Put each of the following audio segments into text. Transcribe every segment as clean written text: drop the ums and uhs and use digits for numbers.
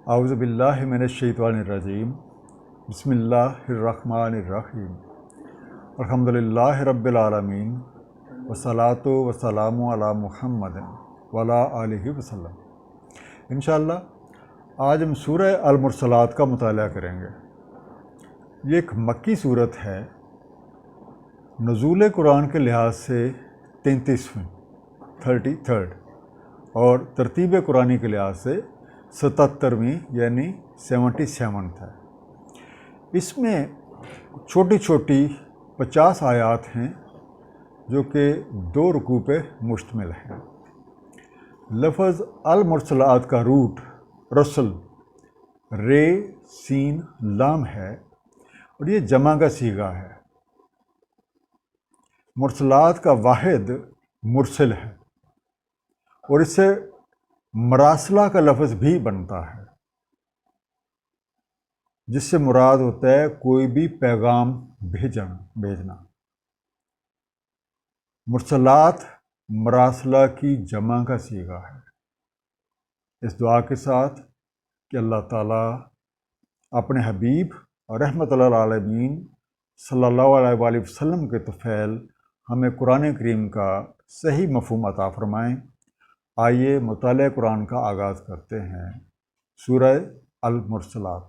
اعوذ باللہ من الشیطان الرجیم بسم اللہ الرحمن الرحیم الحمدللہ رب العالمین والصلاۃ والسلام علی محمد وعلی آلہ وسلم۔ انشاءاللہ آج ہم سورہ المرسلات کا مطالعہ کریں گے۔ یہ ایک مکی صورت ہے، نزول قرآن کے لحاظ سے 33ویں 33rd اور ترتیب قرآنی کے لحاظ سے 77ویں یعنی 77th ہے۔ اس میں چھوٹی چھوٹی 50 آیات ہیں جو کہ 2 رکوع پہ مشتمل ہیں۔ لفظ المرسلات کا روٹ رسل رے سین لام ہے اور یہ جمع کا صیغہ ہے۔ مرسلات کا واحد مرسل ہے اور اس سے مراسلہ کا لفظ بھی بنتا ہے، جس سے مراد ہوتا ہے کوئی بھی پیغام بھیجنا۔ مرسلات مراسلہ کی جمع کا صیغہ ہے۔ اس دعا کے ساتھ کہ اللہ تعالیٰ اپنے حبیب اور رحمت للعالمین صلی اللہ علیہ وآلہ وسلم کے طفیل ہمیں قرآن کریم کا صحیح مفہوم عطا فرمائیں۔ آئیے مطالعہ قرآن کا آغاز کرتے ہیں۔ سورہ المرسلات۔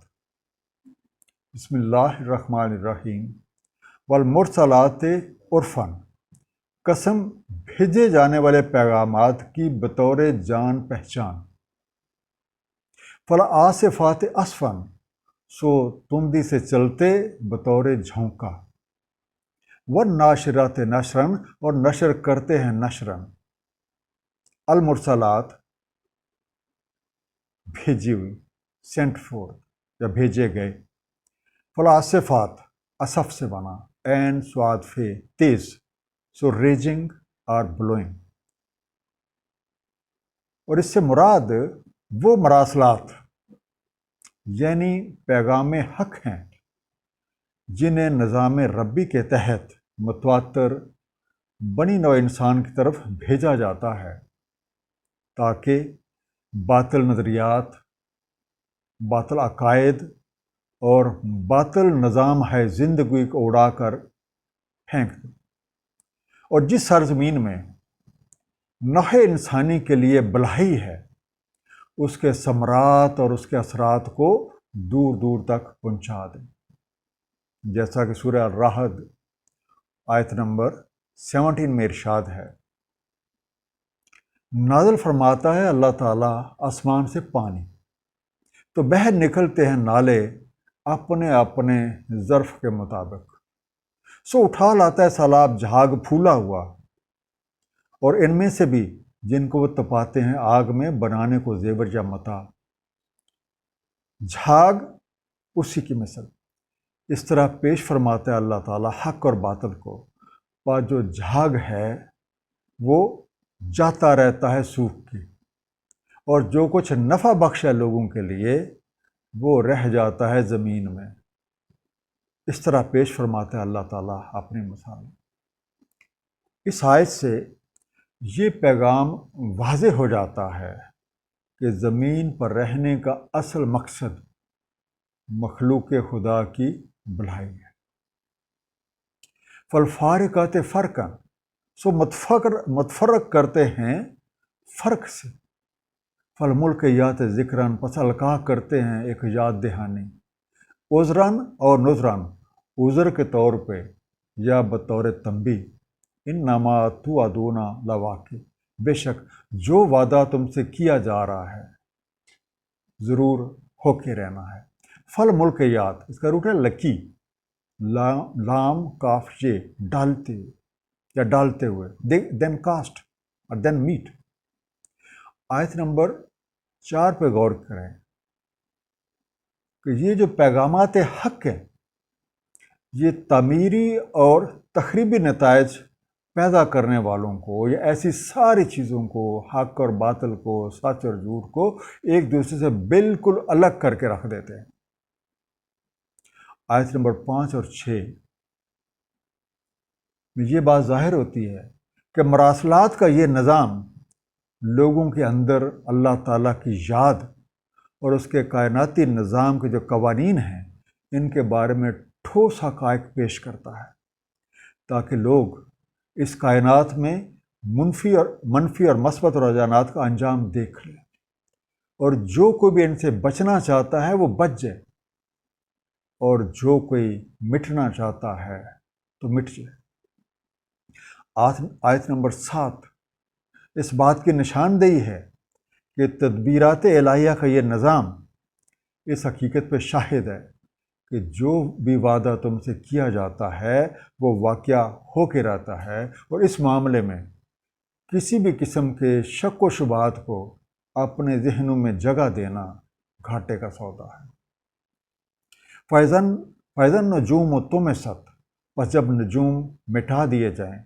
بسم اللہ الرحمن الرحیم۔ والمرسلات عرفاً، قسم بھیجے جانے والے پیغامات کی بطور جان پہچان۔ فالعاصفات عصفاً، سو تندی سے چلتے بطور جھونکا۔ والناشرات نشراً، اور نشر کرتے ہیں نشراً۔ المرسلات بھیجی ہوئی، سینٹ فورتھ یا بھیجے گئے۔ فالعاصفات اصف سے بنا، عین سواد فے تیز، سو ریجنگ اور بلوئنگ۔ اور اس سے مراد وہ مراسلات یعنی پیغام حق ہیں جنہیں نظام ربی کے تحت متواتر بنی نوع انسان کی طرف بھیجا جاتا ہے تاکہ باطل نظریات، باطل عقائد اور باطل نظام ہے زندگی کو اڑا کر پھینک دیں۔ اور جس سرزمین میں نوع انسانی کے لیے بھلائی ہے، اس کے ثمرات اور اس کے اثرات کو دور دور تک پہنچا دیں، جیسا کہ سورہ الرعد آیت نمبر 17 میں ارشاد ہے۔ نازل فرماتا ہے اللہ تعالیٰ آسمان سے پانی، تو بہہ نکلتے ہیں نالے اپنے اپنے ظرف کے مطابق، سو اٹھا لاتا ہے سیلاب جھاگ پھولا ہوا، اور ان میں سے بھی جن کو وہ تپاتے ہیں آگ میں بنانے کو زیور یا متاع۔ جھاگ اسی کی مثل اس طرح پیش فرماتا ہے اللہ تعالیٰ حق اور باطل کو، پر جو جھاگ ہے وہ جاتا رہتا ہے سوکھ کے، اور جو کچھ نفع بخش ہے لوگوں کے لیے وہ رہ جاتا ہے زمین میں۔ اس طرح پیش فرماتا ہے اللہ تعالیٰ اپنی مثال۔ اس آیت سے یہ پیغام واضح ہو جاتا ہے کہ زمین پر رہنے کا اصل مقصد مخلوق خدا کی بھلائی ہے۔ فالفارقات فرقاً، سو متفرق کرتے ہیں فرق سے۔ فالملقیات ذکراً، پس القاء کرتے ہیں ایک یاد دہانی۔ عذراً اور نذراً، عذر کے طور پہ یا بطور تنبیہ۔ انما توعدون لواقع، بے شک جو وعدہ تم سے کیا جا رہا ہے ضرور ہو کے رہنا ہے۔ فالملقیات، اس کا روٹ ہے لکی، لام کاف یہ، ڈالتے یا ڈالتے ہوئے، دین کاسٹ اور دین میٹ۔ آیت نمبر 4 پہ غور کریں کہ یہ جو پیغامات حق ہیں یہ تعمیری اور تخریبی نتائج پیدا کرنے والوں کو، یا ایسی ساری چیزوں کو، حق اور باطل کو، سچ اور جھوٹ کو ایک دوسرے سے بالکل الگ کر کے رکھ دیتے ہیں۔ آیت نمبر 5 اور 6 میں یہ بات ظاہر ہوتی ہے کہ مراسلات کا یہ نظام لوگوں کے اندر اللہ تعالیٰ کی یاد اور اس کے کائناتی نظام کے جو قوانین ہیں ان کے بارے میں ٹھوس حقائق پیش کرتا ہے، تاکہ لوگ اس کائنات میں منفی اور مثبت رجحانات کا انجام دیکھ لیں، اور جو کوئی بھی ان سے بچنا چاہتا ہے وہ بچ جائے، اور جو کوئی مٹنا چاہتا ہے تو مٹ جائے۔ آیت نمبر 7 اس بات کی نشاندہی ہے کہ تدبیرات الہیہ کا یہ نظام اس حقیقت پہ شاہد ہے کہ جو بھی وعدہ تم سے کیا جاتا ہے وہ واقعہ ہو کے رہتا ہے، اور اس معاملے میں کسی بھی قسم کے شک و شبہات کو اپنے ذہنوں میں جگہ دینا گھاٹے کا سودا ہے۔ فَإِذَا النُّجُومُ طُمِسَتْ، پس جب نجوم مٹا دیے جائیں،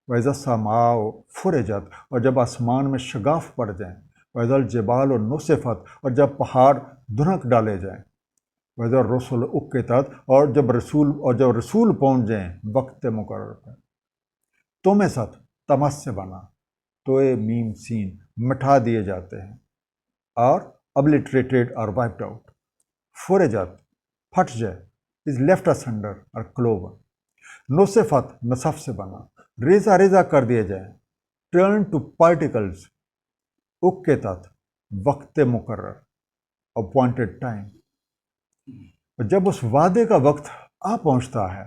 وَإِذَا السَّمَاءُ فُرِجَتْ، اور جب آسمان میں شگاف پڑ جائیں، وَإِذَا الْجِبَالُ نُصِفَتْ، اور جب پہاڑ دھنک ڈالے جائیں، وَإِذَا الرُّسُلُ اُقِّتَتْ، اور جب رسول پہنچ جائیں وقت مقرر پر۔ طُمِسَتْ تمس سے بنا، تو میم سین مٹا دیے جاتے ہیں، اور ابلیٹریٹڈ اور وائپڈ آؤٹ۔ فُرِجَتْ پھٹ جائے، از لیفٹ اسنڈر اور کلوور۔ نصفت نصف سے بنا، ریزہ ریزہ کر دیے جائیں، ٹرن ٹو پارٹیکلز۔ اُقِّتَت وقت مقرر، اپوائنٹڈ ٹائم۔ جب اس وعدے کا وقت آ پہنچتا ہے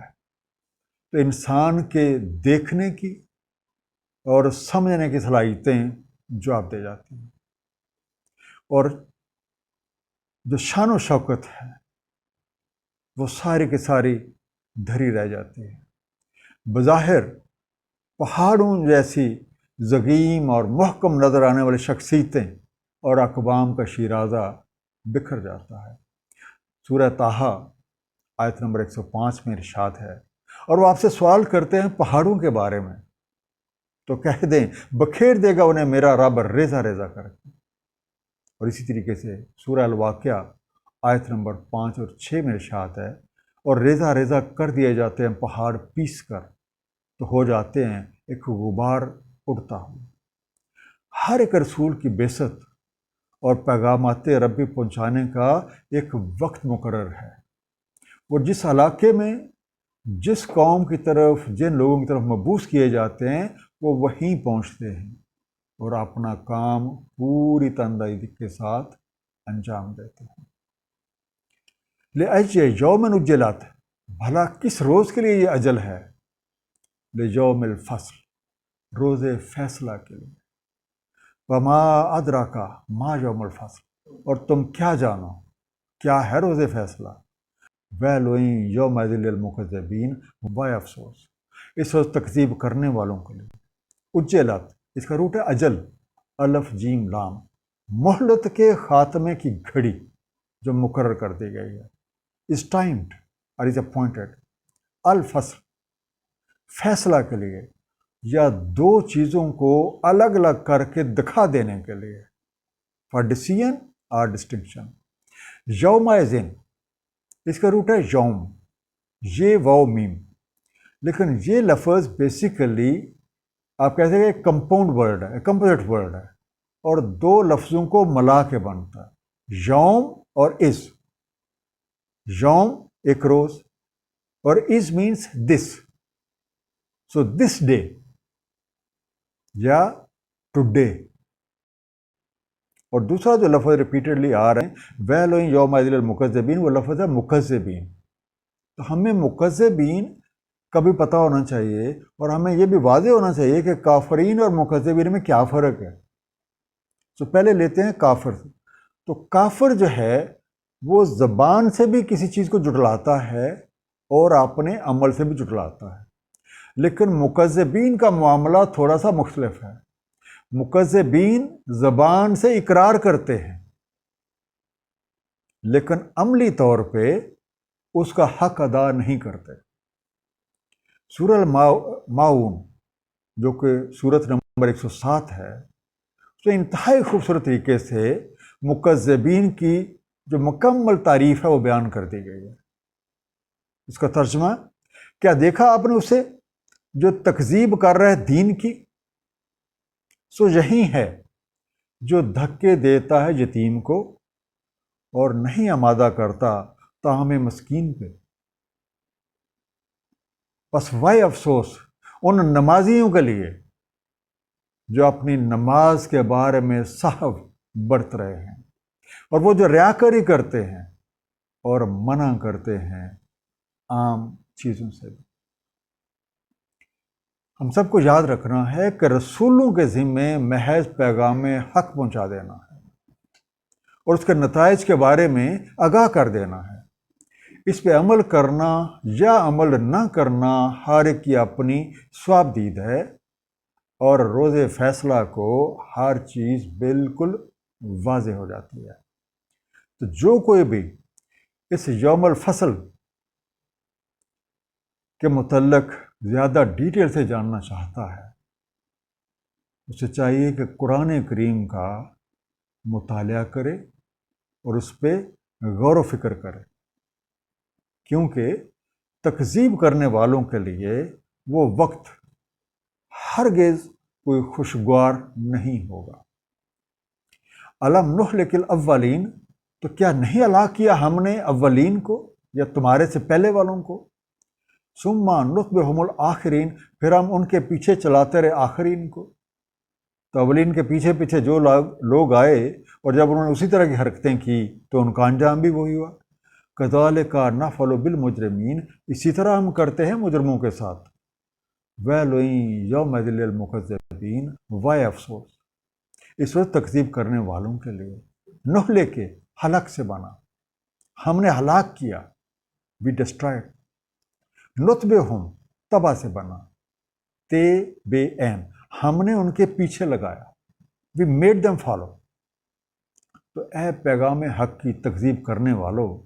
تو انسان کے دیکھنے کی اور سمجھنے کی صلاحیتیں جواب دے جاتی ہیں، اور جو شان و شوکت ہے وہ ساری کی ساری دھری رہ جاتی ہے۔ بظاہر پہاڑوں جیسی ضخیم اور محکم نظر آنے والی شخصیتیں اور اقوام کا شیرازہ بکھر جاتا ہے۔ سورہ طٰہٰ آیت نمبر 105 میں ارشاد ہے، اور وہ آپ سے سوال کرتے ہیں پہاڑوں کے بارے میں، تو کہہ دیں بکھیر دے گا انہیں میرا رب ریزہ ریزہ کر کے۔ اور اسی طریقے سے سورہ الواقعہ آیت نمبر 5 اور 6 میں ارشاد ہے، اور ریزہ ریزہ کر دیے جاتے ہیں پہاڑ پیس کر، تو ہو جاتے ہیں ایک غبار اڑتا ہوا۔ ہر ایک رسول کی بعثت اور پیغامات ربی پہنچانے کا ایک وقت مقرر ہے، اور جس علاقے میں جس قوم کی طرف جن لوگوں کی طرف مبعوث کیے جاتے ہیں وہ وہیں پہنچتے ہیں اور اپنا کام پوری تندہی کے ساتھ انجام دیتے ہیں۔ لِأَجْلِ یومٍ اُجِّلَتْ، بھلا کس روز کے لیے یہ اجل ہے؟ لِیومِ الفصل، روز فیصلہ کے لیے۔ وَمَا أَدْرَاكَ مَا یوم الفصل، اور تم کیا جانو کیا ہے روز فیصلہ؟ وَيْلٌ یومئذ لِلْمُکَذِّبِینَ، بائے افسوس اس روز تکذیب کرنے والوں کے لیے۔ اجلت اس کا روٹ ہے اجل، الف جیم لام، مہلت کے خاتمے کی گھڑی جو مقرر کر دی گئی ہے، is timed اور is appointed۔ الفصل فیصلہ کے لیے، یا دو چیزوں کو الگ الگ کر کے دکھا دینے کے لیے، for decision اور distinction۔ یومئذ اس کا روٹ ہے یوم، یہ واو میم، لیکن یہ لفظ بیسیکلی آپ کہہ سکتے ہیں کمپاؤنڈ ورڈ ہے، کمپوزٹ ورڈ ہے، اور دو لفظوں کو ملا کے بنتا ہے، یوم اور از۔ یوم ایک روز، اور is means this, so this day یا ٹوڈے۔ اور دوسرا جو لفظ ریپیٹڈلی آ رہے ہیں وَيْلٌ یومئذ لِلْمُکَذِّبِینَ، وہ لفظ ہے مکذبین۔ تو ہمیں مکذبین کا بھی پتہ ہونا چاہیے، اور ہمیں یہ بھی واضح ہونا چاہیے کہ کافرین اور مکذبین میں کیا فرق ہے۔ تو پہلے لیتے ہیں کافر۔ تو کافر جو ہے وہ زبان سے بھی کسی چیز کو جھٹلاتا ہے اور اپنے عمل سے بھی جھٹلاتا ہے، لیکن مکذبین کا معاملہ تھوڑا سا مختلف ہے۔ مکذبین زبان سے اقرار کرتے ہیں لیکن عملی طور پہ اس کا حق ادا نہیں کرتے۔ سورہ الماعون جو کہ سورت نمبر 107 ہے، تو انتہائی خوبصورت طریقے سے مکذبین کی جو مکمل تعریف ہے وہ بیان کر دی گئی ہے۔ اس کا ترجمہ، کیا دیکھا آپ نے اسے جو تکذیب کر رہا ہے دین کی؟ سو یہی ہے جو دھکے دیتا ہے یتیم کو اور نہیں آمادہ کرتا طعام مسکین پہ۔ بس وہی افسوس ان نمازیوں کے لیے جو اپنی نماز کے بارے میں صحو برت رہے ہیں، اور وہ جو ریاکاری کرتے ہیں اور منع کرتے ہیں عام چیزوں سے بھی۔ ہم سب کو یاد رکھنا ہے کہ رسولوں کے ذمے محض پیغام حق پہنچا دینا ہے اور اس کے نتائج کے بارے میں آگاہ کر دینا ہے۔ اس پہ عمل کرنا یا عمل نہ کرنا ہر ایک کی اپنی ثواب دید ہے، اور روز فیصلہ کو ہر چیز بالکل واضح ہو جاتی ہے۔ تو جو کوئی بھی اس یوم الفصل کے متعلق زیادہ ڈیٹیل سے جاننا چاہتا ہے، اسے چاہیے کہ قرآن کریم کا مطالعہ کرے اور اس پہ غور و فکر کرے، کیونکہ تکذیب کرنے والوں کے لیے وہ وقت ہرگز کوئی خوشگوار نہیں ہوگا۔ الم نہلک الاولین، تو کیا نہیں ہلاک کیا ہم نے اولین کو یا تمہارے سے پہلے والوں کو؟ ثم نتبعہم الآخرین، پھر ہم ان کے پیچھے چلاتے رہے آخرین کو۔ تو اولین کے پیچھے پیچھے جو لوگ آئے اور جب انہوں نے اسی طرح کی حرکتیں کی تو ان کا انجام بھی وہی ہوا۔ کذالک نفعل بالمجرمین، اسی طرح ہم کرتے ہیں مجرموں کے ساتھ۔ ویل یومئذ للمکذبین، وائے افسوس اس وقت تکذیب کرنے والوں کے لیے۔ نہلے کے ہلاک سے بنا، ہم نے ہلاک کیا، وی ڈسٹرائڈ۔ نتبعہم تبع سے بنا، تے بے این، ہم نے ان کے پیچھے لگایا، وی میڈ دیم فالو۔ تو اے پیغام حق کی تکذیب کرنے والوں،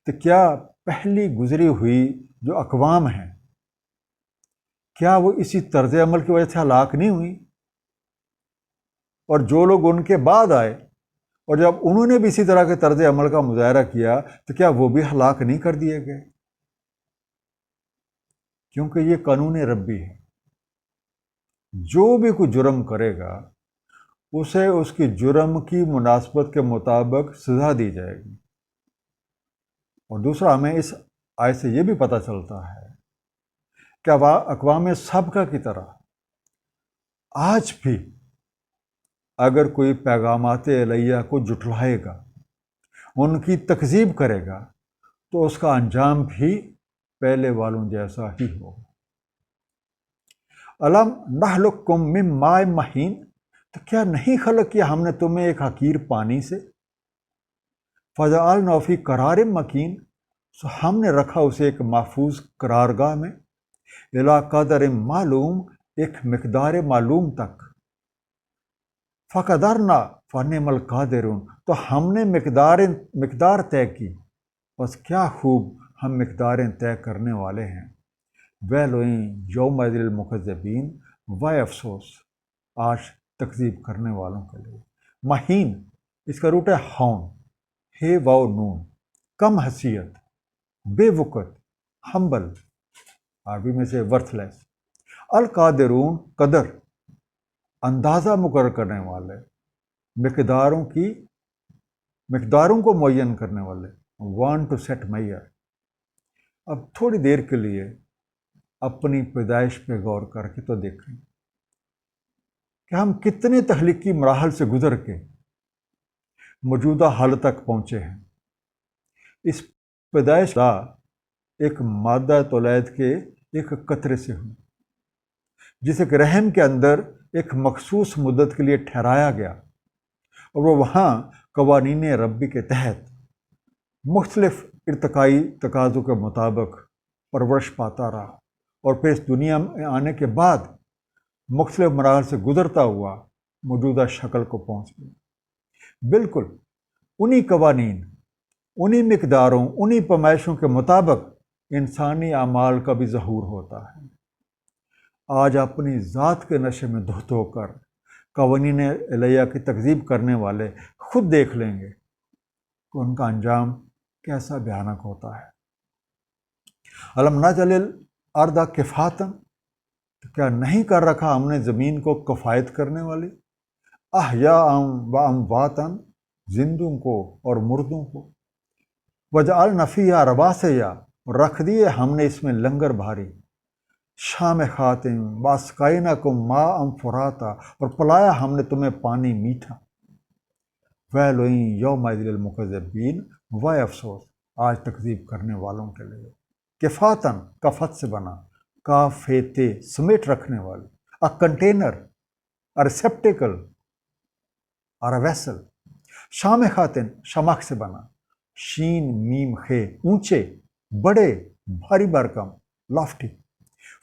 تو کیا پہلی گزری ہوئی جو اقوام ہیں، کیا وہ اسی طرز عمل کی وجہ سے ہلاک نہیں ہوئی؟ اور جو لوگ ان کے بعد آئے اور جب انہوں نے بھی اسی طرح کے طرز عمل کا مظاہرہ کیا تو کیا وہ بھی ہلاک نہیں کر دیے گئے؟ کیونکہ یہ قانون ربی ہے، جو بھی کوئی جرم کرے گا اسے اس کی جرم کی مناسبت کے مطابق سزا دی جائے گی۔ اور دوسرا، ہمیں اس آیت سے یہ بھی پتہ چلتا ہے کہ اقوام سابقہ کی طرح آج بھی اگر کوئی پیغامات الہیہ کو جھٹلائے گا، ان کی تکذیب کرے گا، تو اس کا انجام بھی پہلے والوں جیسا ہی ہوگا۔ الم نخلقکم من ماء مہین، تو کیا نہیں خلق کیا ہم نے تمہیں ایک حقیر پانی سے؟ فجعلناہ فی قرار مکین، سو ہم نے رکھا اسے ایک محفوظ قرارگاہ میں، الی قدر معلوم، ایک مقدار معلوم تک۔ فقدرنا فنعم القادرون، تو ہم نے مقدار طے کی، بس کیا خوب ہم مقداریں طے کرنے والے ہیں۔ ویل یومئذ للمکذبین، وائے افسوس آج تکذیب کرنے والوں کے لیے۔ مہین، اس کا روٹ ہے ہون، ہے واو نون، کم حیثیت، بے وقت، ہمبل، عربی میں سے ورتھ لیس۔ القادرون، قدر، اندازہ مقرر کرنے والے، مقداروں کو معین کرنے والے، وانٹ ٹو سیٹ میئر۔ اب تھوڑی دیر کے لیے اپنی پیدائش پہ غور کر کے تو دیکھیں کہ ہم کتنے تخلیقی مراحل سے گزر کے موجودہ حال تک پہنچے ہیں۔ اس پیدائش کا ایک مادہ تولید کے ایک قطرے سے ہوئی، جسے کہ رحم کے اندر ایک مخصوص مدت کے لیے ٹھہرایا گیا، اور وہ وہاں قوانین ربی کے تحت مختلف ارتقائی تقاضوں کے مطابق پرورش پاتا رہا، اور پھر اس دنیا میں آنے کے بعد مختلف مراحل سے گزرتا ہوا موجودہ شکل کو پہنچ گیا۔ بالکل انہی قوانین، انہی مقداروں، انہی پیمائشوں کے مطابق انسانی اعمال کا بھی ظہور ہوتا ہے۔ آج اپنی ذات کے نشے میں دھت ہو کر قوانین الہیہ کی تکذیب کرنے والے خود دیکھ لیں گے کہ ان کا انجام کیسا بھیانک ہوتا ہے۔ الم نجعل الارض کفاتا، تو کیا نہیں کر رکھا ہم نے زمین کو کفایت کرنے والی؟ احیاء و امواتا، زندوں کو اور مردوں کو۔ وجعلنا فیہا رواسیا، اور رکھ دیے ہم نے اس میں لنگر بھاری، شام خاتم واسقیناکم ماء فراتا، اور پلایا ہم نے تمہیں پانی میٹھا۔ ویل یومئذ للمکذبین، وائے افسوس آج تکذیب کرنے والوں کے لیے۔ کفاتن، کفت سے بنا، کافیتے سمیٹ رکھنے والی، ا کنٹینر، ا ریسیپٹیکل اور ا ویسل۔ شام خاتن، شمخ سے بنا، شین میم خے، اونچے، بڑے، بھاری بھرکم، لافٹی۔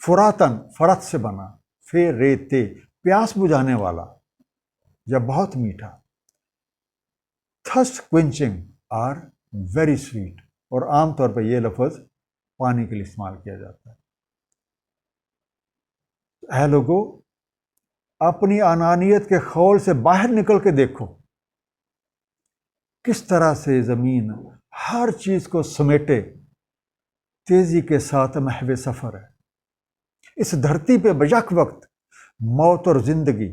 فراتن، فرات سے بنا، فے ریتے، پیاس بجھانے والا یا بہت میٹھا۔ تھرسٹ کوئنچنگ اور ویری سویٹ، اور عام طور پر یہ لفظ پانی کے لیے استعمال کیا جاتا ہے۔ اے لوگو، اپنی انانیت کے خول سے باہر نکل کے دیکھو، کس طرح سے زمین ہر چیز کو سمیٹے تیزی کے ساتھ محو سفر ہے۔ اس دھرتی پہ بیک وقت موت اور زندگی،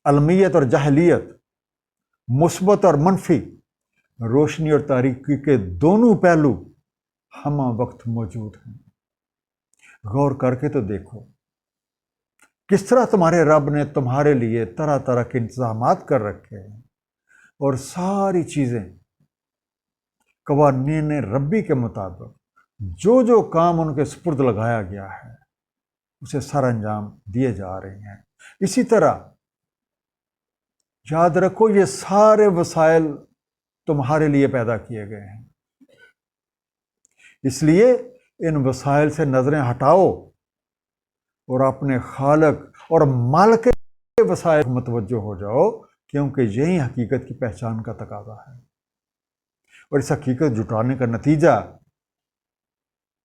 علمیت اور جہلیت، مثبت اور منفی، روشنی اور تاریکی کے دونوں پہلو ہمہ وقت موجود ہیں۔ غور کر کے تو دیکھو کس طرح تمہارے رب نے تمہارے لیے طرح طرح کے انتظامات کر رکھے ہیں، اور ساری چیزیں قوانین ربی کے مطابق جو جو کام ان کے سپرد لگایا گیا ہے اسے سر انجام دیے جا رہے ہیں۔ اسی طرح یاد رکھو یہ سارے وسائل تمہارے لیے پیدا کیے گئے ہیں، اس لیے ان وسائل سے نظریں ہٹاؤ اور اپنے خالق اور مالک کے وسائل متوجہ ہو جاؤ، کیونکہ یہی حقیقت کی پہچان کا تقاضا ہے۔ اور اس حقیقت جٹانے کا نتیجہ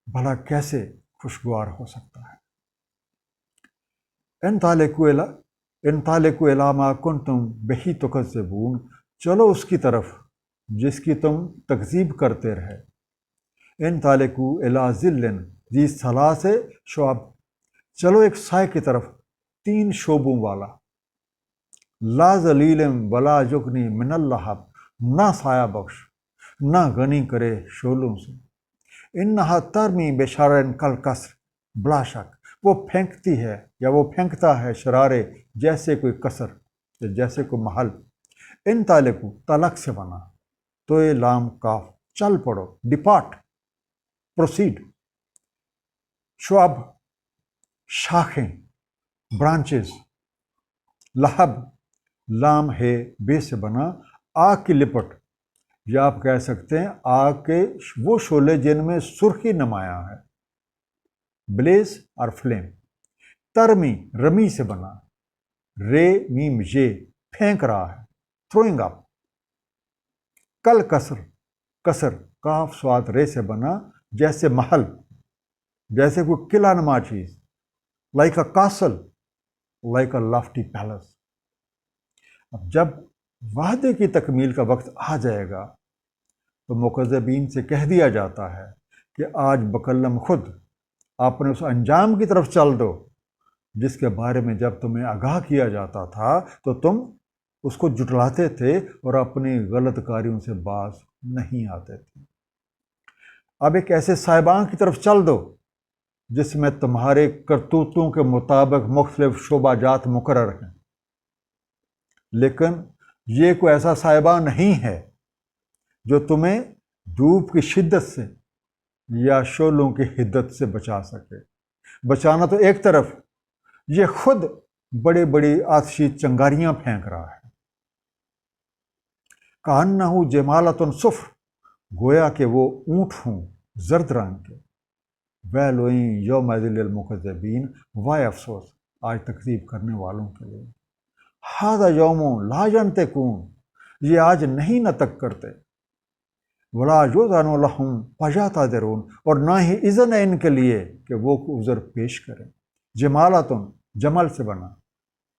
بھلا کیسے خوشگوار ہو سکتا ہے۔ انطلقوا الی ما کنتم بہ تکذبون، چلو اس کی طرف جس کی تم تکذیب کرتے رہے۔ انطلقوا الی ظل ذی ثلاث شعب، چلو ایک سائے کی طرف 3 شعبوں والا، لا ذلیل ولا یغنی من اللہب، نہ سایہ بخش نہ غنی کرے شعلوں سے۔ انہا ترمی بشرر کالقصر، بلا شک وہ پھینکتی ہے یا وہ پھینکتا ہے شرارے جیسے کوئی قصر یا جیسے کوئی محل۔ انطلقوا، تلق سے بنا، تو لام کاف، چل پڑو، ڈپارٹ، پروسیڈ۔ شعب، شاخیں، برانچز۔ لہب، لام ہے بے سے بنا، آگ کی لپٹ، یا آپ کہہ سکتے ہیں آگ کے وہ شعلے جن میں سرخی نمایاں ہے، بلیز اور فلیم۔ ترمی، رمی سے بنا، رے میم یہ، پھینک رہا ہے، تھروئنگ اپ۔ کل کسر، کسر، کاف سواد رے سے بنا، جیسے محل، جیسے کوئی قلعہ نما چیز، like a castle, like a lofty palace. اب جب وعدے کی تکمیل کا وقت آ جائے گا تو مکذبین سے کہہ دیا جاتا ہے کہ آج بکلم خود اپنے اس انجام کی طرف چل دو جس کے بارے میں جب تمہیں آگاہ کیا جاتا تھا تو تم اس کو جٹلاتے تھے اور اپنی غلط کاریوں سے باز نہیں آتے تھے۔ اب ایک ایسے صاحبان کی طرف چل دو جس میں تمہارے کرتوتوں کے مطابق مختلف شعبہ جات مقرر ہیں، لیکن یہ کوئی ایسا صاحبہ نہیں ہے جو تمہیں دھوپ کی شدت سے یا شعلوں کی حدت سے بچا سکے۔ بچانا تو ایک طرف، یہ خود بڑی بڑی آتشی چنگاریاں پھینک رہا ہے۔ کأنہ جمالۃ صفر، گویا کہ وہ اونٹ ہوں زرد رنگ کے۔ ویل یومئذ للمکذبین، وائے افسوس آج تکذیب کرنے والوں کے لیے۔ ھذا یوم لا ینطقون، یہ آج نہیں نطق کرتے۔ ولا یؤذن لہم فیعتذرون، اور نہ ہی اذن ہے ان کے لیے کہ وہ عذر پیش کریں۔ جمالۃ، جمل سے بنا،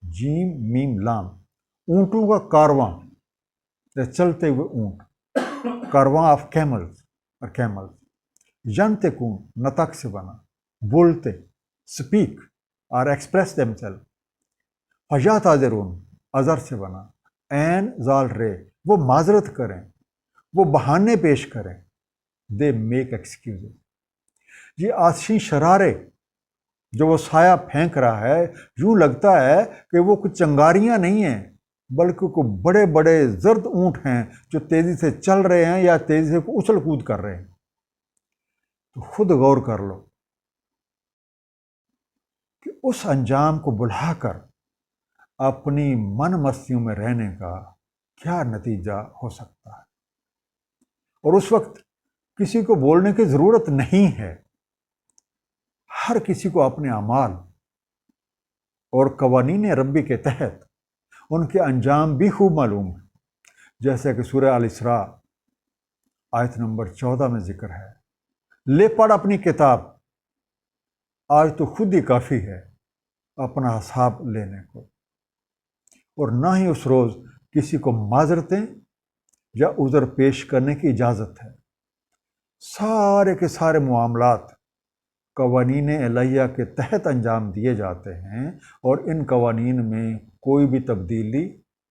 جیم میم لام، اونٹوں کا کارواں، چلتے ہوئے اونٹ، کارواں آف کیملز اور کیملز۔ ینطقون، نطق سے بنا، بولتے، سپیک اور ایکسپریس دیم سیلف۔ فیعتذرون، عذر سے بنا، عین زال رے، وہ معذرت کریں، وہ بہانے پیش کریں. They make excuse. یہ آتشی شرارے جو وہ سایہ پھینک رہا ہے، یوں لگتا ہے کہ وہ کچھ چنگاریاں نہیں ہیں بلکہ کوئی بڑے بڑے زرد اونٹ ہیں جو تیزی سے چل رہے ہیں یا تیزی سے اچھل کود کر رہے ہیں. تو خود غور کر لو کہ اس انجام کو بلا کر اپنی من مستیوں میں رہنے کا کیا نتیجہ ہو سکتا ہے. اور اس وقت کسی کو بولنے کی ضرورت نہیں ہے. ہر کسی کو اپنے اعمال اور قوانین ربی کے تحت ان کے انجام بھی خوب معلوم ہے. جیسے کہ سورہ الاسراء آیت نمبر 14 میں ذکر ہے، لے پڑھ اپنی کتاب، آج تو خود ہی کافی ہے اپنا حساب لینے کو. اور نہ ہی اس روز کسی کو معذرتیں یا عذر پیش کرنے کی اجازت ہے. سارے کے سارے معاملات قوانین الہیہ کے تحت انجام دیے جاتے ہیں اور ان قوانین میں کوئی بھی تبدیلی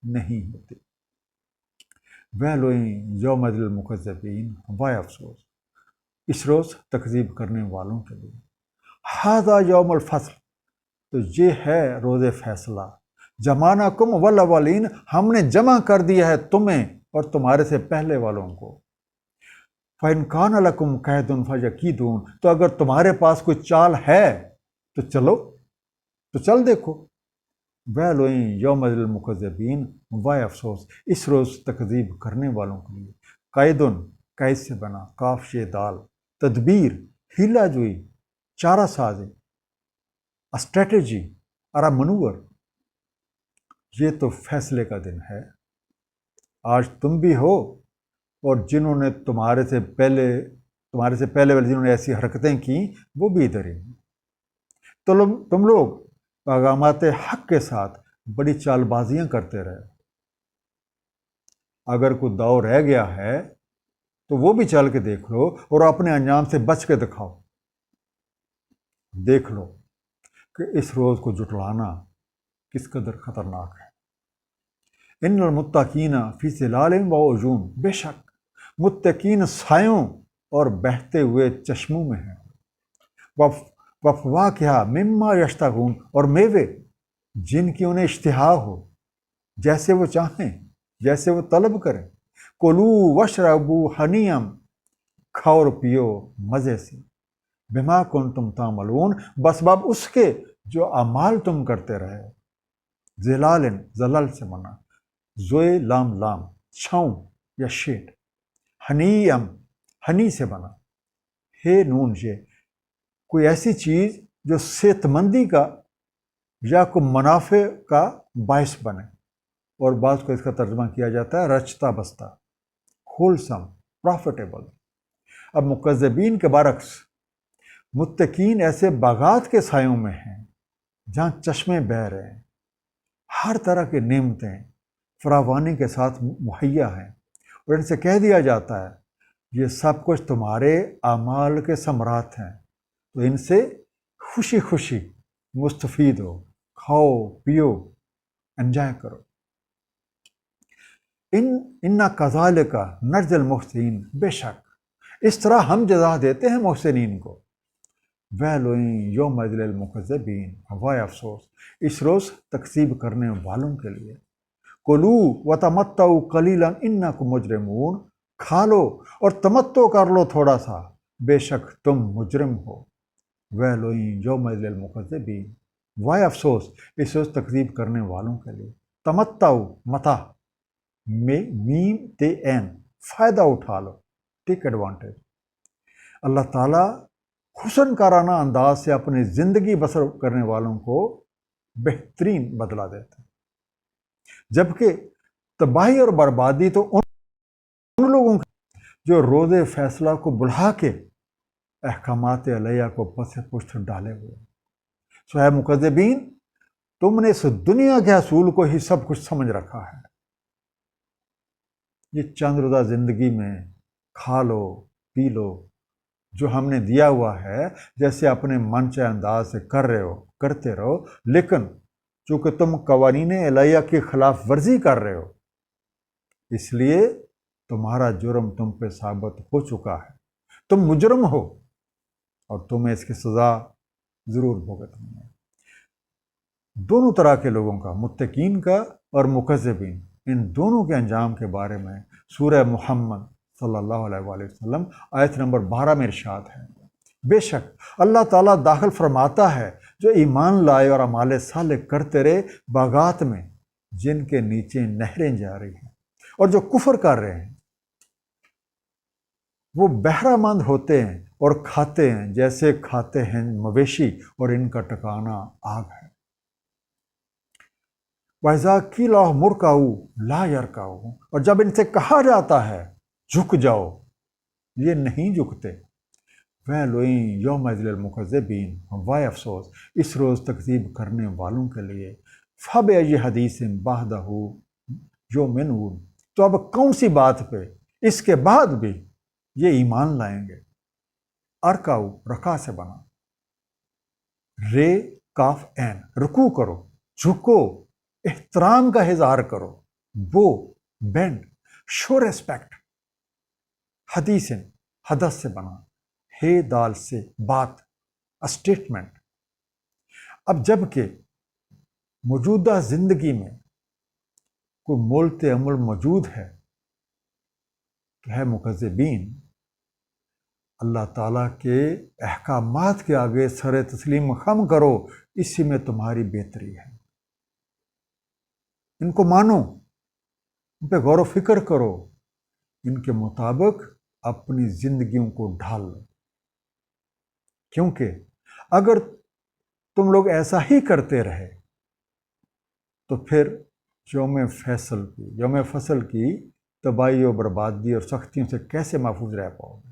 نہیں ہوتی. ویلوئیں یوم للمکذبین، وائے افسوس اس روز تکذیب کرنے والوں کے لیے. ھذا یوم الفصل، تو یہ ہے روز فیصلہ. جمعناکم والاولین، ہم نے جمع کر دیا ہے تمہیں اور تمہارے سے پہلے والوں کو. فَإِنْ كَانَ لَكُمْ كَيْدٌ فَيَكِيدُونِ، تو اگر تمہارے پاس کوئی چال ہے تو چلو، تو چل دیکھو. ویلوئیں یوم للمکذبین، وائے افسوس اس روز تکذیب کرنے والوں کے لیے. قیدن، قید سے بنا، کاف شے دال. تدبیر، ہیلا جوئی، چارہ سازی، اسٹریٹجی، ارا منور. یہ تو فیصلے کا دن ہے. آج تم بھی ہو اور جنہوں نے تمہارے سے پہلے والے جنہوں نے ایسی حرکتیں کی وہ بھی ادھر ہی ہیں. تو تم لوگ پیغامات حق کے ساتھ بڑی چال بازیاں کرتے رہے. اگر کوئی داؤ رہ گیا ہے تو وہ بھی چل کے دیکھ لو اور اپنے انجام سے بچ کے دکھاؤ. دیکھ لو کہ اس روز کو جھٹلانا کس قدر خطرناک ہے. ان المتقین فی ظلال و عیون، بے شک متقین سایوں اور بہتے ہوئے چشموں میں ہیں. وفواکہ مما یشتہون، اور میوے جن کی انہیں اشتہا ہو، جیسے وہ چاہیں، جیسے وہ طلب کریں. کلو وشربو ہنیم، کھاؤ اور پیو مزے سے. بما کنتم تعملون، بس باب اس کے جو اعمال تم کرتے رہے. ظلالن، زلل سے منا، زوئے لام لام، چھاؤں یا شیڈ. ہنیم، ہنی سے بنا، ہے نون یہ، کوئی ایسی چیز جو صحت مندی کا یا کوئی منافع کا باعث بنے. اور بعض کو اس کا ترجمہ کیا جاتا ہے رچتا بستا، ہولسم، پروفیٹیبل. اب مکذبین کے برعکس متقین ایسے باغات کے سایوں میں ہیں جہاں چشمے بہہ رہے ہیں، ہر طرح کی نعمتیں فراوانی کے ساتھ مہیا ہیں، اور ان سے کہہ دیا جاتا ہے یہ سب کچھ تمہارے اعمال کے ثمرات ہیں، تو ان سے خوشی خوشی مستفید ہو، کھاؤ پیو، انجوائے کرو. انا کذالک نجزی المحسنین، بے شک اس طرح ہم جزا دیتے ہیں محسنین کو. ویلوئیں یومئذ للمکذبین، وائے افسوس اس روز تکذیب کرنے والوں کے لیے. کلو وتمتعوا قلیلا انکم مجرمون، کھا لو اور تمتع کر لو تھوڑا سا، بے شک تم مجرم ہو. ویلوئیں یومئذ للمکذبین، وائے افسوس اس روز تکذیب کرنے والوں کے لیے. تمتعوا، متاع، میم تے این، فائدہ اٹھا لو، ٹیک ایڈوانٹیج. اللہ تعالیٰ حسن کارانہ انداز سے اپنی زندگی بسر کرنے والوں کو بہترین بدلہ دیتے ہیں، جبکہ تباہی اور بربادی تو ان لوگوں کی جو روز فیصلہ کو بلا کے احکامات الہیہ کو پس پشت ڈالے ہوئے. سو اے مکذبین، تم نے اس دنیا کے حصول کو ہی سب کچھ سمجھ رکھا ہے. یہ چند روزہ زندگی میں کھا لو پی لو جو ہم نے دیا ہوا ہے، جیسے اپنے من چاہے انداز سے کرتے رہو، لیکن چونکہ تم قوانین الہیہ کی خلاف ورزی کر رہے ہو اس لیے تمہارا جرم تم پہ ثابت ہو چکا ہے، تم مجرم ہو اور تمہیں اس کی سزا ضرور بھگتنی ہے۔ دونوں طرح کے لوگوں کا، متقین کا اور مکذبین، ان دونوں کے انجام کے بارے میں سورہ محمد صلی اللہ علیہ وآلہ وسلم آیت نمبر 12 میں ارشاد ہے، بے شک اللہ تعالیٰ داخل فرماتا ہے جو ایمان لائے اور اعمال صالح کرتے رہے باغات میں جن کے نیچے نہریں جا رہی ہیں، اور جو کفر کر رہے ہیں وہ بہرہ مند ہوتے ہیں اور کھاتے ہیں جیسے کھاتے ہیں مویشی، اور ان کا ٹھکانہ آگ ہے۔ وَإِذَا قِيلَ لَهُمُ ارْكَعُوا لَا يَرْكَعُونَ، اور جب ان سے کہا جاتا ہے جھک جاؤ، یہ نہیں جھکتے۔ وَيْلٌ يَوْمَئِذٍ لِّلْمُكَذِّبِينَ، وائے افسوس اس روز تکذیب کرنے والوں کے لیے۔ فَبِأَيِّ حَدِيثٍ بَعْدَهُ يُؤْمِنُونَ، تو اب کون سی بات پہ اس کے بعد بھی یہ ایمان لائیں گے۔ ارکعو رکع سے بنا، رے کاف این، رکوع کرو، جھکو، احترام کا اظہار کرو، بو بینڈ، شو ریسپیکٹ۔ حدیث حدث سے بنا، ہے دال سے بات، اسٹیٹمنٹ۔ اب جب کہ موجودہ زندگی میں کوئی مولت عمل موجود ہے تو ہے مکذبین، اللہ تعالیٰ کے احکامات کے آگے سر تسلیم خم کرو، اسی میں تمہاری بہتری ہے۔ ان کو مانو، ان پہ غور و فکر کرو، ان کے مطابق اپنی زندگیوں کو ڈھال لو، کیونکہ اگر تم لوگ ایسا ہی کرتے رہے تو پھر یوم فصل کی تباہی و بربادی اور سختیوں سے کیسے محفوظ رہ پاؤ گے۔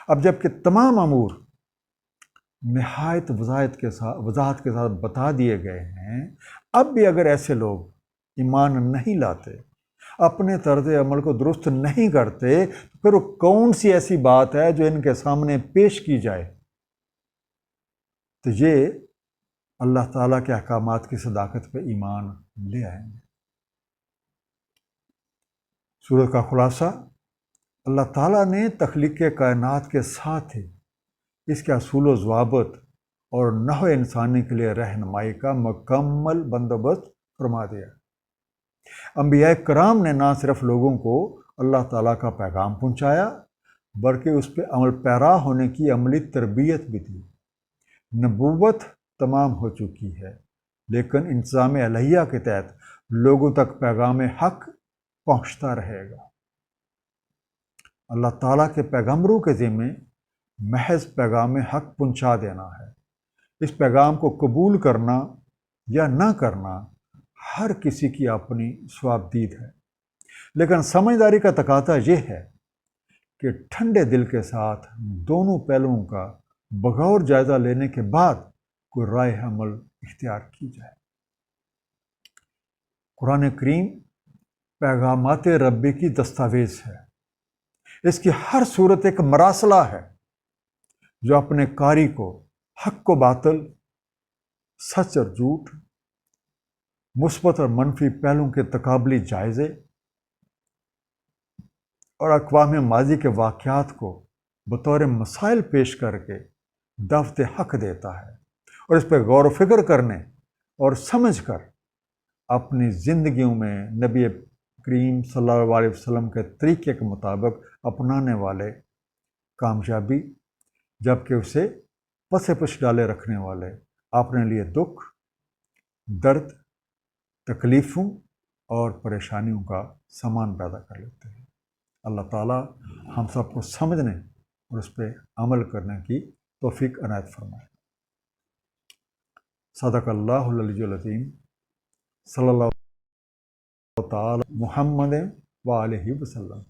اب جب کہ تمام امور نہایت وضاحت کے ساتھ بتا دیے گئے ہیں، اب بھی اگر ایسے لوگ ایمان نہیں لاتے، اپنے طرز عمل کو درست نہیں کرتے، پھر وہ کون سی ایسی بات ہے جو ان کے سامنے پیش کی جائے تو یہ اللہ تعالیٰ کے احکامات کی صداقت پہ ایمان لے آئیں گے۔ سورۃ کا خلاصہ، اللہ تعالیٰ نے تخلیق کائنات کے ساتھ ہی اس کے اصول و ضوابط اور نحو انسانی کے لیے رہنمائی کا مکمل بندوبست فرما دیا۔ انبیاء کرام نے نہ صرف لوگوں کو اللہ تعالیٰ کا پیغام پہنچایا بلکہ اس پہ عمل پیرا ہونے کی عملی تربیت بھی دی۔ نبوت تمام ہو چکی ہے، لیکن انتظام الہیہ کے تحت لوگوں تک پیغام حق پہنچتا رہے گا۔ اللہ تعالیٰ کے پیغمبروں کے ذمے محض پیغام حق پہنچا دینا ہے۔ اس پیغام کو قبول کرنا یا نہ کرنا ہر کسی کی اپنی ثوابدید ہے، لیکن سمجھداری کا تقاضا یہ ہے کہ ٹھنڈے دل کے ساتھ دونوں پہلوؤں کا بغور جائزہ لینے کے بعد کوئی رائے عمل اختیار کی جائے۔ قرآن کریم پیغامات ربی کی دستاویز ہے۔ اس کی ہر صورت ایک مراسلہ ہے جو اپنے قاری کو حق و باطل، سچ اور جھوٹ، مثبت اور منفی پہلوؤں کے تقابلی جائزے اور اقوام ماضی کے واقعات کو بطور مسائل پیش کر کے دعوت حق دیتا ہے، اور اس پہ غور و فکر کرنے اور سمجھ کر اپنی زندگیوں میں نبی کریم صلی اللہ علیہ وسلم کے طریقے کے مطابق اپنانے والے کامیابی، جبکہ اسے پس پش ڈالے رکھنے والے اپنے لیے دکھ، درد، تکلیفوں اور پریشانیوں کا سامان پیدا کر لیتے ہیں۔ اللہ تعالیٰ ہم سب کو سمجھنے اور اس پہ عمل کرنے کی توفیق عنایت فرمائے۔ صدق اللہ العلی العظیم، صلی اللہ تعالی محمد وآلہ وسلم۔